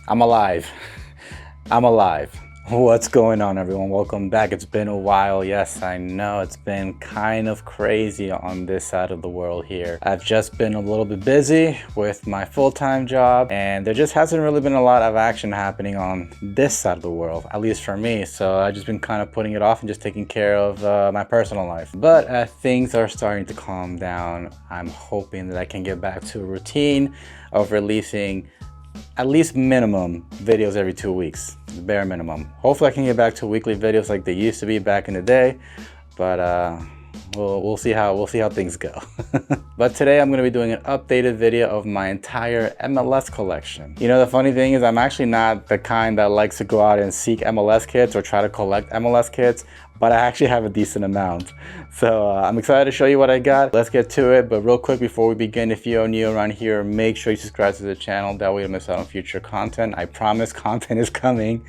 I'm alive. I'm alive. What's going on, everyone? Welcome back. It's been a while. Yes, I know it's been kind of crazy on this side of the world here. I've just been a little bit busy with my full-time job, and there just hasn't really been a lot of action happening on this side of the world, at least for me. So I've just been kind of putting it off and just taking care of my personal life. But things are starting to calm down. I'm hoping that I can get back to a routine of releasing at least minimum videos every 2 weeks, the bare minimum. Hopefully I can get back to weekly videos like they used to be back in the day, but we'll see how things go. But today I'm going to be doing an updated video of my entire MLS collection. You know, the funny thing is I'm actually not the kind that likes to go out and seek MLS kits or try to collect MLS kits, but I actually have a decent amount. So I'm excited to show you what I got. Let's get to it. But real quick before we begin, if you're new around here, make sure you subscribe to the channel. That way you don't miss out on future content. I promise content is coming.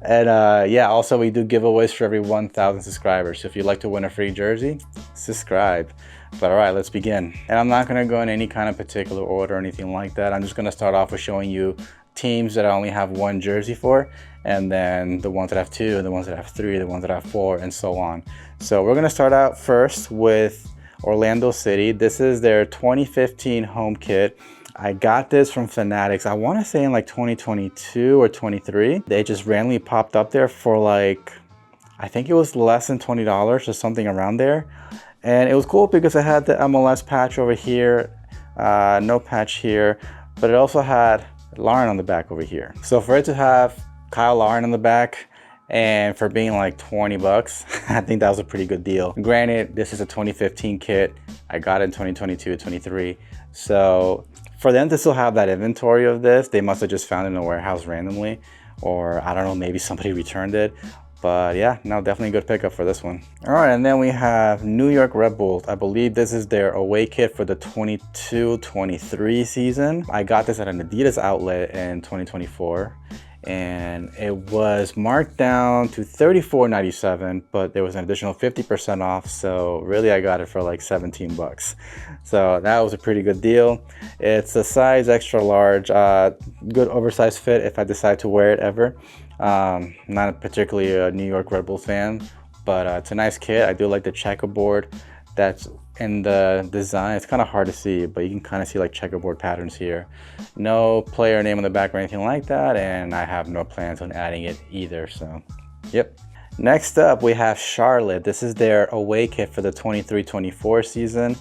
And yeah, also we do giveaways for every 1,000 subscribers. So if you'd like to win a free jersey, subscribe. But all right, let's begin. And I'm not gonna go in any kind of particular order or anything like that. I'm just gonna start off with showing you teams that I only have one jersey for, and then the ones that have two, the ones that have three, the ones that have four, and so on. So we're gonna start out first with Orlando City. This is their 2015 home kit. I got this from Fanatics, I wanna say in like 2022 or 23. They just randomly popped up there for like, I think it was less than $20 or something around there. And it was cool because it had the MLS patch over here, no patch here, but it also had Lauren on the back over here. So for it to have Kyle Lauren on the back and for being like 20 bucks, I think that was a pretty good deal. Granted, this is a 2015 kit. I got it in 2022, 23. So for them to still have that inventory of this, they must have just found it in a warehouse randomly, or I don't know, maybe somebody returned it. But yeah, no, definitely a good pickup for this one. All right, and then we have New York Red Bulls. I believe this is their away kit for the 22-23 season. I got this at an Adidas outlet in 2024, and it was marked down to $34.97, but there was an additional 50% off. So really I got it for like 17 bucks. So that was a pretty good deal. It's a size extra large, good oversized fit if I decide to wear it ever. Not particularly a New York Red Bulls fan, but it's a nice kit. I do like the checkerboard that's in the design. It's kind of hard to see, but you can kind of see like checkerboard patterns here. No player name on the back or anything like that, and I have no plans on adding it either, so yep. Next up we have Charlotte. This is their away kit for the 23-24 season.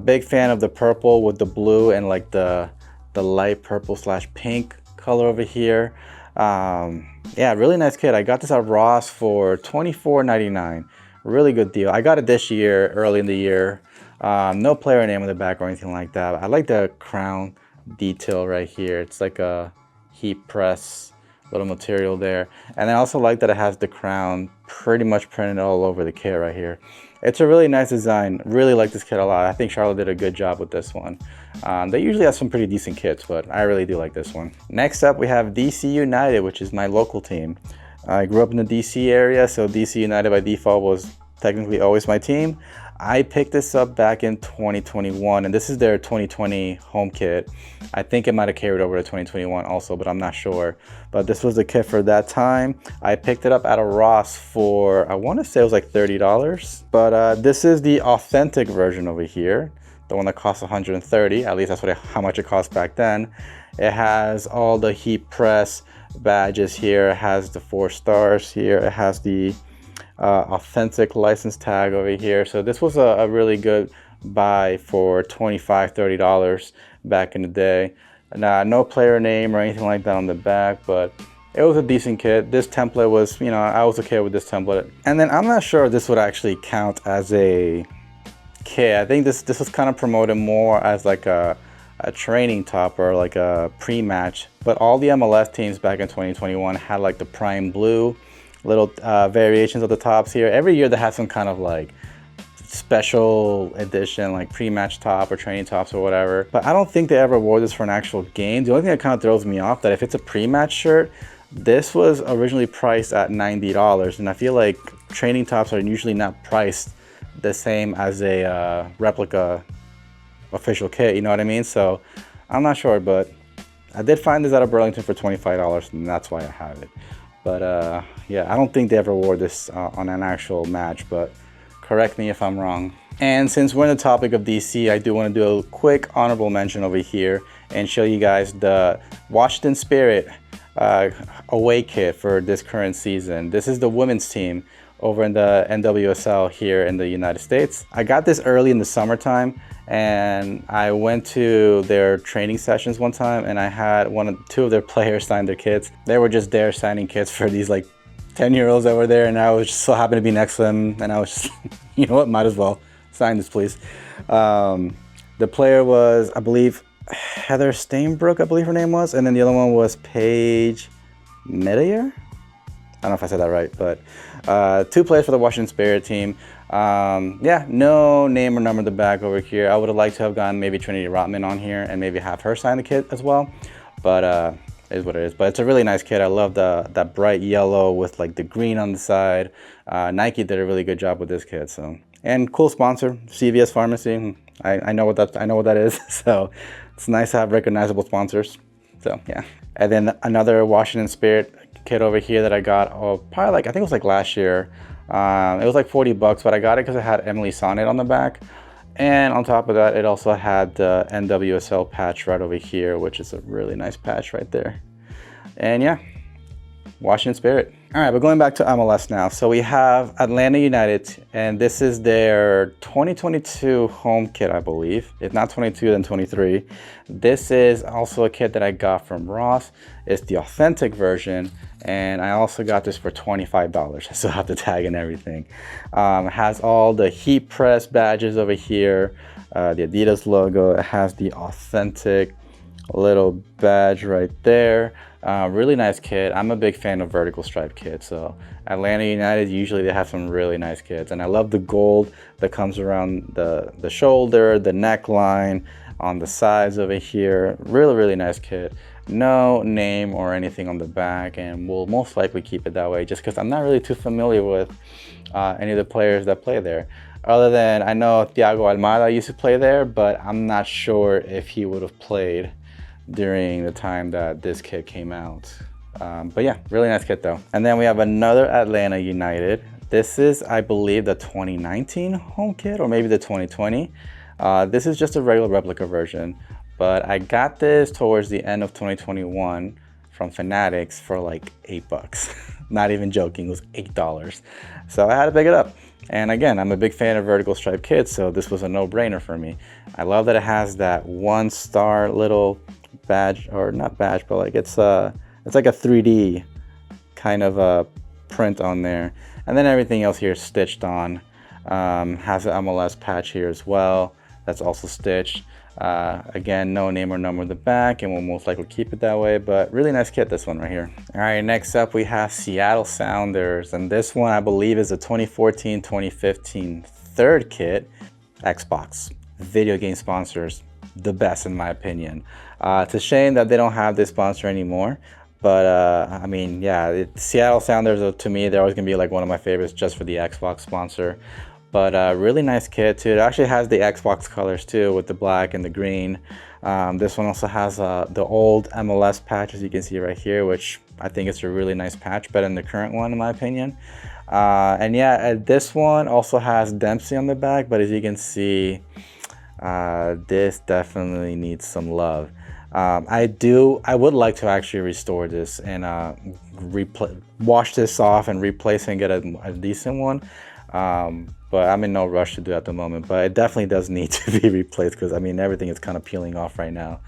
Big fan of the purple with the blue and like the light purple / pink color over here. Yeah, really nice kit. I got this at Ross for $24.99. Really good deal. I got it this year, early in the year. No player name on the back or anything like that. I like the crown detail right here. It's like a heat press little material there. And I also like that it has the crown pretty much printed all over the kit right here. It's a really nice design. Really like this kit a lot. I think Charlotte did a good job with this one. They usually have some pretty decent kits, but I really do like this one. Next up, we have DC United, which is my local team. I grew up in the DC area, so DC United by default was technically always my team. I picked this up back in 2021, and this is their 2020 home kit. I think it might have carried over to 2021 also, but I'm not sure. But this was the kit for that time. I picked it up at a Ross for, I want to say it was like $30. But this is the authentic version over here, the one that costs $130. At least that's how much it cost back then. It has all the heat press badges here. It has the 4 stars here. It has the authentic license tag over here. So this was a really good buy for $25-30 back in the day. No player name or anything like that on the back, but it was a decent kit. This template was, you know, I was okay with this template. And then I'm not sure if this would actually count as a kit. I think this was kind of promoted more as like a training top or like a pre-match. But all the MLS teams back in 2021 had like the prime blue, little variations of the tops here. Every year they have some kind of like special edition, like pre-match top or training tops or whatever. But I don't think they ever wore this for an actual game. The only thing that kind of throws me off that if it's a pre-match shirt, this was originally priced at $90, and I feel like training tops are usually not priced the same as a replica official kit, you know what I mean? So I'm not sure, but I did find this out of Burlington for $25, and that's why I have it. But yeah, I don't think they ever wore this on an actual match, but correct me if I'm wrong. And since we're on the topic of DC, I do want to do a quick honorable mention over here and show you guys the Washington Spirit away kit for this current season. This is the women's team over in the NWSL here in the United States. I got this early in the summertime, and I went to their training sessions one time, and I had two of their players sign their kits. They were just there signing kits for these like 10-year-olds that were there, and I was just so happy to be next to them, and I was just, you know what, might as well sign this, please. The player was, I believe, Heather Stainbrook, I believe her name was, and then the other one was Paige Medier. I don't know if I said that right, but two players for the Washington Spirit team. Yeah, no name or number in the back over here. I would have liked to have gotten maybe Trinity Rotman on here and maybe have her sign the kit as well, but it is what it is. But it's a really nice kit. I love that bright yellow with like the green on the side. Nike did a really good job with this kit. So, and cool sponsor, CVS Pharmacy. I know what that is. So it's nice to have recognizable sponsors. So yeah. And then another Washington Spirit kit over here that I got, probably like, I think it was like last year. It was like $40, but I got it because it had Emily Sonnet on the back. And on top of that, it also had the NWSL patch right over here, which is a really nice patch right there. And yeah, Washington Spirit. All right, but going back to MLS now. So we have Atlanta United, and this is their 2022 home kit, I believe. If not 22, then 23. This is also a kit that I got from Ross. It's the authentic version, and I also got this for $25. I still have the tag and everything. It has all the heat press badges over here, the Adidas logo. It has the authentic little badge right there. Really nice kit. I'm a big fan of vertical stripe kits. So Atlanta United, usually they have some really nice kits, and I love the gold that comes around the shoulder, the neckline, on the sides over here. Really nice kit. No name or anything on the back, and we'll most likely keep it that way just because I'm not really too familiar with any of the players that play there. Other than I know Thiago Almada used to play there, but I'm not sure if he would have played during the time that this kit came out. But yeah, really nice kit though. And then we have another Atlanta United. This is, I believe, the 2019 home kit, or maybe the 2020. This is just a regular replica version, but I got this towards the end of 2021 from Fanatics for like $8. Not even joking, it was $8. So I had to pick it up. And again, I'm a big fan of vertical stripe kits, so this was a no-brainer for me. I love that it has that 1-star little badge, or not badge, but like it's like a 3D kind of a print on there, and then everything else here is stitched on. Has an MLS patch here as well, that's also stitched. Again, no name or number in the back, and we'll most likely keep it that way, but really nice kit, this one right here. All right, next up we have Seattle Sounders, and this one I believe is a 2014-2015 third kit. Xbox, video game sponsors, the best in my opinion. It's a shame that they don't have this sponsor anymore, but I mean, yeah, Seattle Sounders, to me, they're always gonna be like one of my favorites just for the Xbox sponsor. But really nice kit too. It actually has the Xbox colors too, with the black and the green. This one also has the old MLS patch, as you can see right here, which I think is a really nice patch, better than the current one in my opinion. And yeah, this one also has Dempsey on the back, but as you can see, this definitely needs some love. I would like to actually restore this and wash this off and replace it and get a decent one. But I'm in no rush to do it at the moment, but it definitely does need to be replaced because I mean everything is kind of peeling off right now.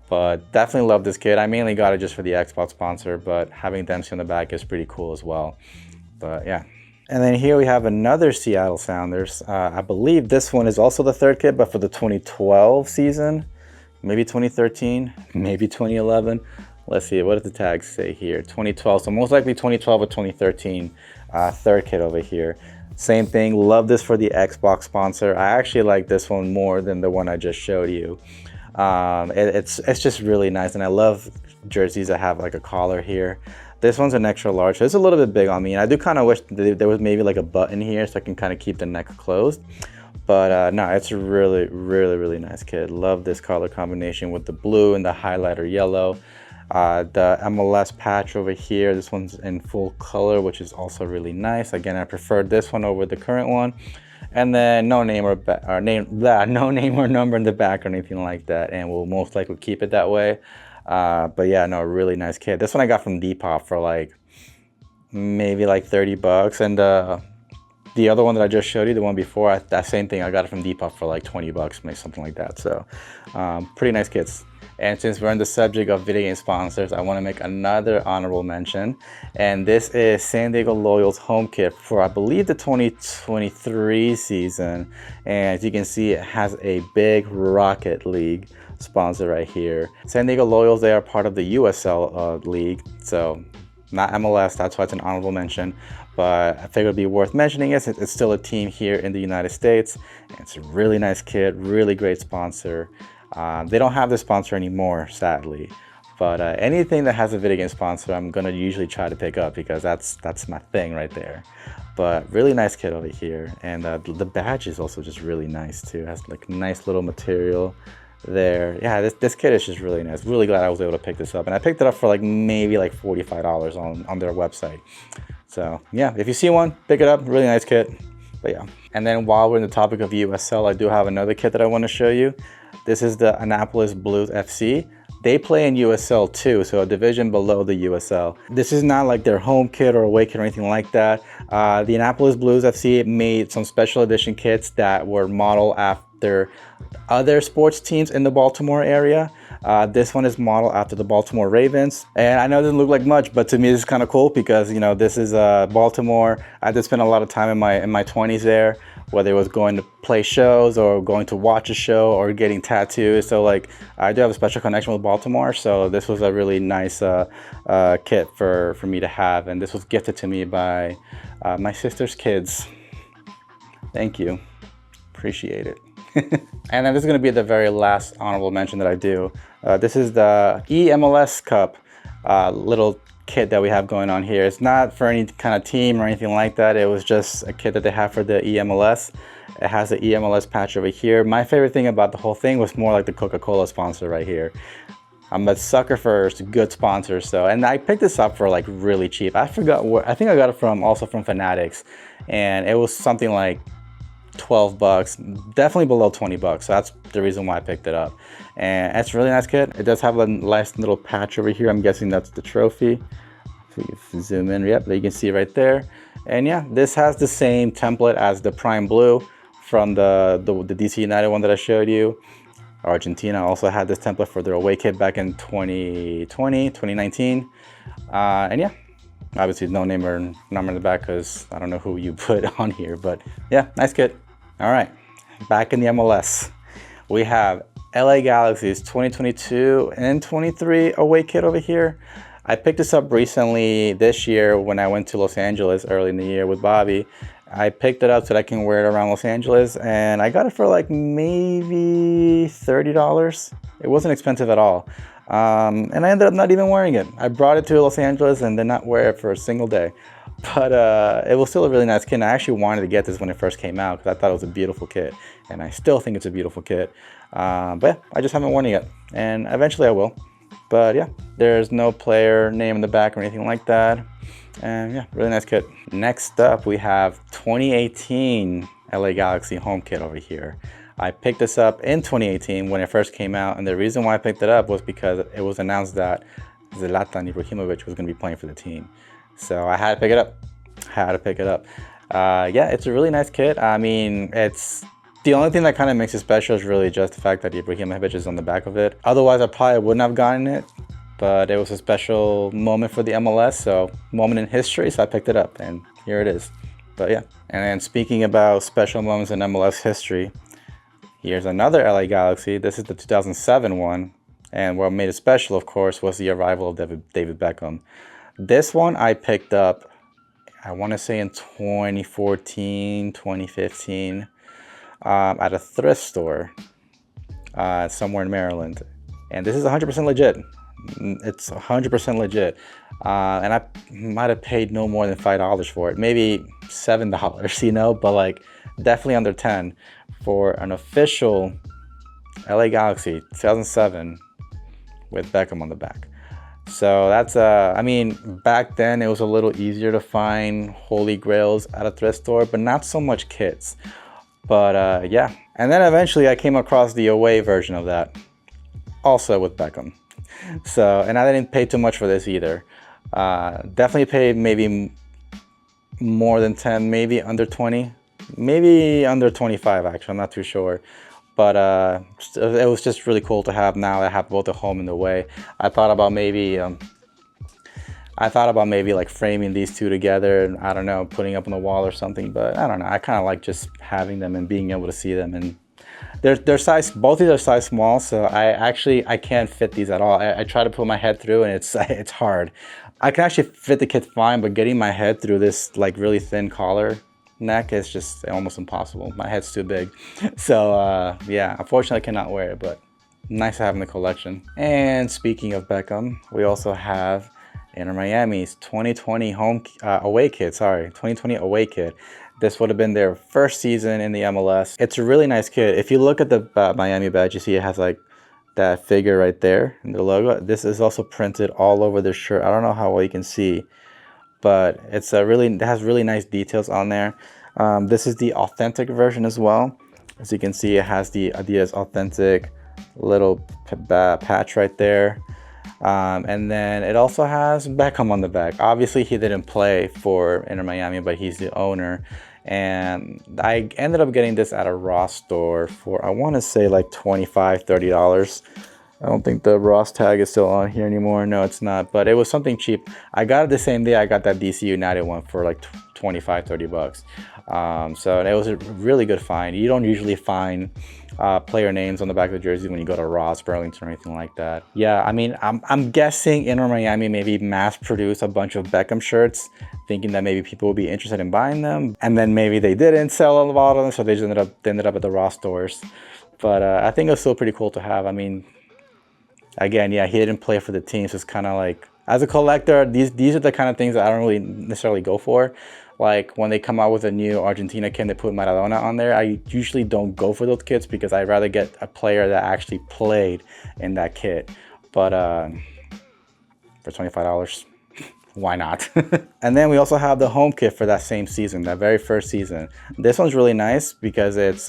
But definitely love this kit. I mainly got it just for the Xbox sponsor, but having Dempsey on the back is pretty cool as well. But yeah. And then here we have another Seattle Sounders. I believe this one is also the third kit, but for the 2012 season, maybe 2013, maybe 2011. Let's see, what does the tag say here? 2012, so most likely 2012 or 2013 third kit over here. Same thing, love this for the Xbox sponsor. I actually like this one more than the one I just showed you. It's just really nice, and I love jerseys that have like a collar here. This one's an extra large, so it's a little bit big on me, and I do kind of wish there was maybe like a button here so I can kind of keep the neck closed. But no, it's a really nice kit. Love this color combination with the blue and the highlighter yellow. The MLS patch over here, this one's in full color, which is also really nice. Again, I preferred this one over the current one. And then no name or no name or number in the back or anything like that, and we'll most likely keep it that way. But yeah, no, really nice kit. This one I got from Depop for like maybe like 30 bucks, and the other one that I just showed you, the one before, that same thing, I got it from Depop for like 20 bucks, maybe something like that. So pretty nice kits. And since we're on the subject of video game sponsors, I want to make another honorable mention. And this is San Diego Loyal's home kit for, I believe, the 2023 season. And as you can see, it has a big Rocket League sponsor right here. San Diego Loyals, they are part of the USL league. So not MLS, that's why it's an honorable mention. But I figured it'd be worth mentioning it. It's still a team here in the United States. And it's a really nice kit, really great sponsor. They don't have this sponsor anymore, sadly, but anything that has a video game sponsor, I'm gonna usually try to pick up because that's my thing right there. But really nice kit over here, and the badge is also just really nice too. It has like nice little material there. Yeah, this kit is just really nice. Really glad I was able to pick this up, and I picked it up for like maybe like $45 on their website. So yeah, if you see one, pick it up. Really nice kit. But yeah, and then while we're in the topic of USL, I do have another kit that I want to show you. This is the Annapolis Blues FC. They play in USL too, so a division below the USL. This is not like their home kit or away kit or anything like that. The Annapolis Blues FC made some special edition kits that were modeled after other sports teams in the Baltimore area. This one is modeled after the Baltimore Ravens. And I know it doesn't look like much, but to me this is kind of cool because, you know, this is Baltimore. I did spend a lot of time in my 20s there, whether it was going to play shows or going to watch a show or getting tattoos. So like, I do have a special connection with Baltimore. So this was a really nice kit for me to have. And this was gifted to me by my sister's kids. Thank you. Appreciate it. And then this is going to be the very last honorable mention that I do. This is the eMLS Cup little kit that we have going on here. It's not for any kind of team or anything like that. It was just a kit that they have for the eMLS. It has the eMLS patch over here. My favorite thing about the whole thing was more like the Coca-Cola sponsor right here. I'm a sucker for good sponsors, so, and I picked this up for like really cheap. I forgot where, I think I got it from, also from Fanatics, and it was something like 12 bucks, definitely below 20 bucks. So that's the reason why I picked it up. And it's a really nice kit. It does have a nice little patch over here. I'm guessing that's the trophy. If you zoom in, yep, you can see right there. And yeah, this has the same template as the Prime Blue from the DC United one that I showed you. Argentina also had this template for their away kit back in 2019. And yeah, obviously no name or number in the back because I don't know who you put on here, but yeah, nice kit. All right, back in the MLS. We have LA Galaxy's 2022 and 23 away kit over here. I picked this up recently this year when I went to Los Angeles early in the year with Bobby. I picked it up so that I can wear it around Los Angeles, and I got it for like maybe $30. It wasn't expensive at all. And I ended up not even wearing it. I brought it to Los Angeles and did not wear it for a single day. But it was still a really nice kit. And I actually wanted to get this when it first came out because I thought it was a beautiful kit. And I still think it's a beautiful kit. But yeah, I just haven't worn it yet. And eventually I will. But yeah, there's no player name in the back or anything like that. And yeah, really nice kit. Next up, we have 2018 LA Galaxy home kit over here. I picked this up in 2018 when it first came out, and the reason why I picked it up was because it was announced that Zlatan Ibrahimovic was going to be playing for the team. So I had to pick it up. Yeah, it's a really nice kit. I mean, it's the only thing that kind of makes it special is really just the fact that Ibrahimovic is on the back of it. Otherwise, I probably wouldn't have gotten it, but it was a special moment for the MLS, so moment in history, so I picked it up, and here it is. But yeah, and then speaking about special moments in MLS history, here's another LA Galaxy. This is the 2007 one. And what made it special, of course, was the arrival of David Beckham. This one I picked up, I want to say in 2014, 2015, at a thrift store somewhere in Maryland. And this is 100% legit. It's 100% legit. And I might have paid no more than $5 for it, maybe $7, you know, but like definitely under 10 for an official LA Galaxy 2007 with Beckham on the back. So that's I mean, back then it was a little easier to find holy grails at a thrift store, but not so much kits. But yeah, and then eventually I came across the away version of that, also with Beckham. So, and I didn't pay too much for this either. Definitely paid maybe more than 10, maybe under 20, maybe under 25 actually, I'm not too sure. But it was just really cool to have. Now I have both the home and the away. I thought about maybe like framing these two together and I don't know, putting up on the wall or something, but I don't know. I kind of like just having them and being able to see them. And they're size, both of them are size small, so I can't fit these at all. I try to put my head through and it's hard. I can actually fit the kit fine, but getting my head through this like really thin collar neck is just almost impossible. My head's too big. So yeah, unfortunately I cannot wear it, but nice to have in the collection. And speaking of Beckham, we also have Inter Miami's 2020 away kit. 2020 away kit. This would have been their first season in the MLS. It's a really nice kit. If you look at the Miami badge, you see it has like that figure right there and the logo. This is also printed all over the shirt. I don't know how well you can see, but it has really nice details on there. This is the authentic version as well. As you can see, it has the Adidas authentic little patch right there. And then it also has Beckham on the back. Obviously he didn't play for Inter Miami, but he's the owner. And I ended up getting this at a Ross store for, I want to say like $25, $30. I don't think the Ross tag is still on here anymore. No, it's not, but it was something cheap. I got it the same day I got that DC United one for like 25, 30 bucks. So it was a really good find. You don't usually find player names on the back of the jersey when you go to Ross, Burlington, or anything like that. Yeah, I mean, I'm guessing Inter Miami maybe mass produced a bunch of Beckham shirts, thinking that maybe people would be interested in buying them, and then maybe they didn't sell a lot of them, so they just ended up at the Ross stores. But I think it was still pretty cool to have. I mean, again, yeah, he didn't play for the team, so it's kind of like, as a collector, these are the kind of things that I don't really necessarily go for. Like when they come out with a new Argentina kit and they put Maradona on there, I usually don't go for those kits because I'd rather get a player that actually played in that kit. But for $25, why not? And then we also have the home kit for that same season, that very first season. This one's really nice because it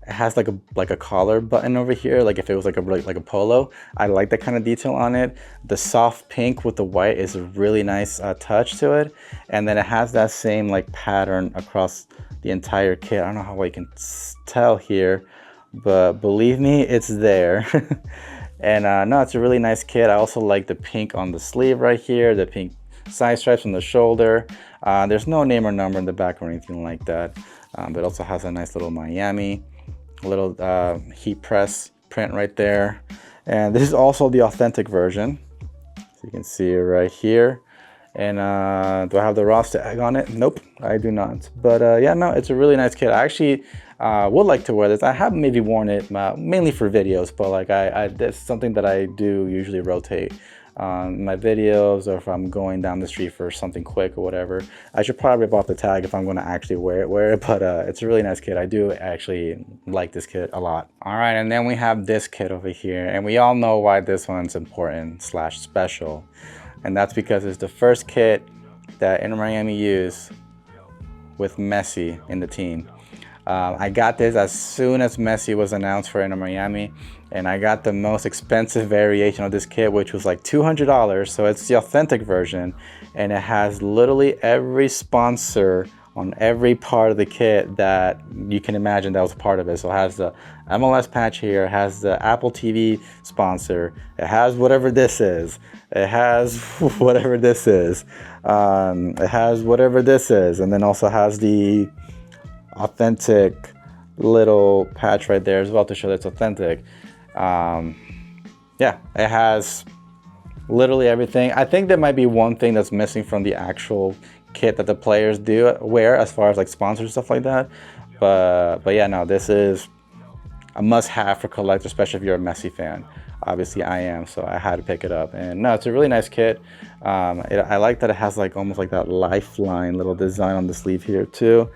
has like a collar button over here, like if it was like a polo. I like that kind of detail on it. The soft pink with the white is a really nice touch to it, and then it has that same like pattern across the entire kit. I don't know how well you can tell here, but believe me, it's there. And no, it's a really nice kit. I also like the pink on the sleeve right here, the pink side stripes on the shoulder. There's no name or number in the back or anything like that, but it also has a nice little Miami little heat press print right there. And this is also the authentic version, so you can see it right here. And do I have the Ross tag on it? Nope, I do not. But yeah, no, it's a really nice kit. I actually would like to wear this. I have maybe worn it mainly for videos, but like it's something that I do usually rotate on my videos, or if I'm going down the street for something quick or whatever. I should probably rip off the tag if I'm going to actually wear it, but it's a really nice kit. I do actually like this kit a lot. All right, and then we have this kit over here, and we all know why this one's important / special, and that's because it's the first kit that Inter Miami used with Messi in the team. I got this as soon as Messi was announced for Inter Miami, and I got the most expensive variation of this kit, which was like $200. So it's the authentic version, and it has literally every sponsor on every part of the kit that you can imagine that was a part of it. So it has the MLS patch here, it has the Apple TV sponsor, it has whatever this is, it has whatever this is, it has whatever this is, and then also has the authentic little patch right there as well to show that it's authentic. Yeah, it has literally everything. I think there might be one thing that's missing from the actual kit that the players do wear, as far as like sponsors, stuff like that. But yeah, no, this is a must-have for collectors, especially if you're a Messi fan. obviously I am, so I had to pick it up. And no, it's a really nice kit. I like that it has like almost like that lifeline little design on the sleeve here too.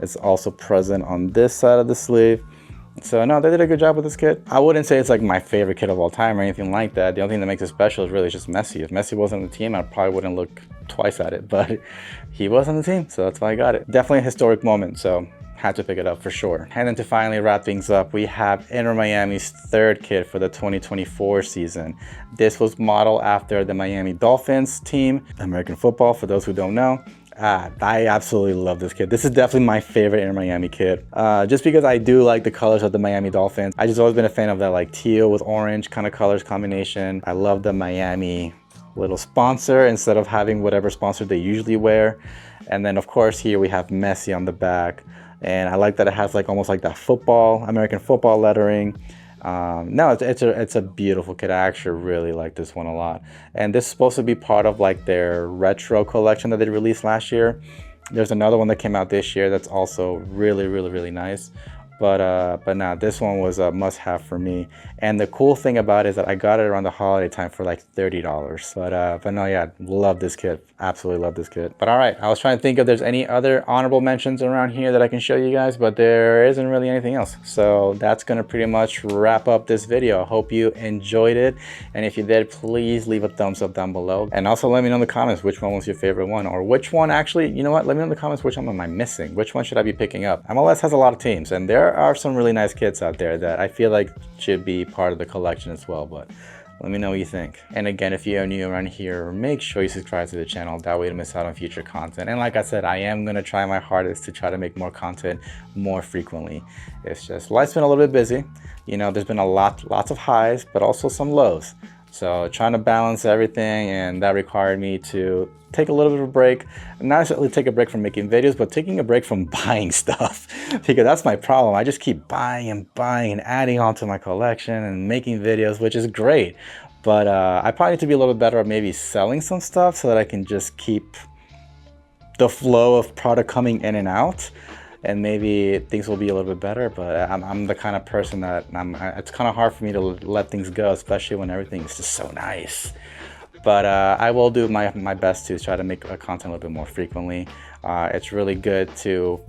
It's also present on this side of the sleeve. So no, they did a good job with this kit. I wouldn't say it's like my favorite kit of all time or anything like that. The only thing that makes it special is really just Messi. If Messi wasn't on the team, I probably wouldn't look twice at it, but he was on the team, so that's why I got it. Definitely a historic moment, so had to pick it up for sure. And then to finally wrap things up, we have Inter Miami's third kit for the 2024 season. This was modeled after the Miami Dolphins team, American football, for those who don't know. I absolutely love this kit. This is definitely my favorite Inter Miami kit. Just because I do like the colors of the Miami Dolphins. I just always been a fan of that like teal with orange kind of colors combination. I love the Miami little sponsor instead of having whatever sponsor they usually wear. And then of course here we have Messi on the back. And I like that it has like almost like that football, American football lettering. No, it's a beautiful kit. I actually really like this one a lot. And this is supposed to be part of like their retro collection that they released last year. There's another one that came out this year that's also really nice. But nah, this one was a must-have for me. And the cool thing about it is that I got it around the holiday time for like $30. But no, yeah, love this kit. Absolutely love this kit. But all right, I was trying to think if there's any other honorable mentions around here that I can show you guys, but there isn't really anything else. So that's gonna pretty much wrap up this video. I hope you enjoyed it. And if you did, please leave a thumbs up down below. And also let me know in the comments which one was your favorite one, or which one actually, you know what? Let me know in the comments which one am I missing? Which one should I be picking up? MLS has a lot of teams, and there are some really nice kits out there that I feel like should be part of the collection as well, but let me know what you think. And again, if you are new around here, make sure you subscribe to the channel. That way you don't miss out on future content. And like I said, I am gonna try my hardest to try to make more content more frequently. It's just life's been a little bit busy. You know, there's been lots of highs, but also some lows. So trying to balance everything, and that required me to take a little bit of a break. Not necessarily take a break from making videos, but taking a break from buying stuff, because that's my problem. I just keep buying and adding on to my collection and making videos, which is great. But I probably need to be a little bit better at maybe selling some stuff so that I can just keep the flow of product coming in and out. And maybe things will be a little bit better, but I'm the kind of person that it's kind of hard for me to let things go, especially when everything is just so nice. But I will do my best to try to make content a little bit more frequently. It's really good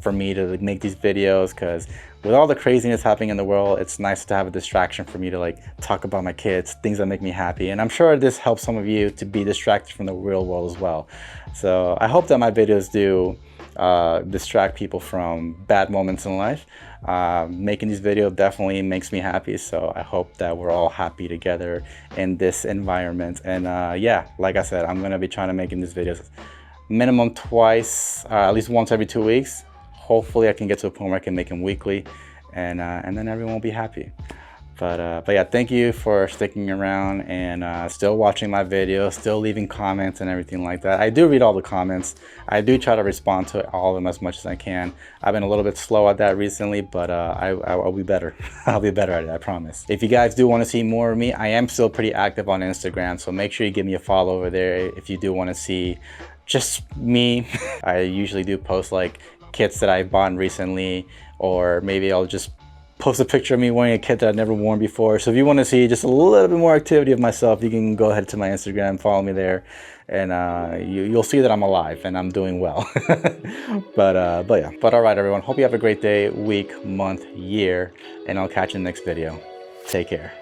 for me to make these videos, because with all the craziness happening in the world, it's nice to have a distraction for me to like talk about my kids, things that make me happy. And I'm sure this helps some of you to be distracted from the real world as well. So I hope that my videos do distract people from bad moments in life. Making these videos definitely makes me happy, so I hope that we're all happy together in this environment. And yeah, like I said, I'm gonna be trying to make these videos minimum twice, at least once every 2 weeks. Hopefully I can get to a point where I can make them weekly, and then everyone will be happy. But yeah, thank you for sticking around and still watching my videos, still leaving comments and everything like that. I do read all the comments. I do try to respond to all of them as much as I can. I've been a little bit slow at that recently, but I'll be better. I'll be better at it, I promise. If you guys do want to see more of me, I am still pretty active on Instagram, so make sure you give me a follow over there if you do want to see just me. I usually do post like kits that I've bought recently, or maybe I'll just post a picture of me wearing a kit that I've never worn before. So if you want to see just a little bit more activity of myself, you can go ahead to my Instagram, follow me there, and you'll see that I'm alive and I'm doing well. But yeah. But all right, everyone. Hope you have a great day, week, month, year, and I'll catch you in the next video. Take care.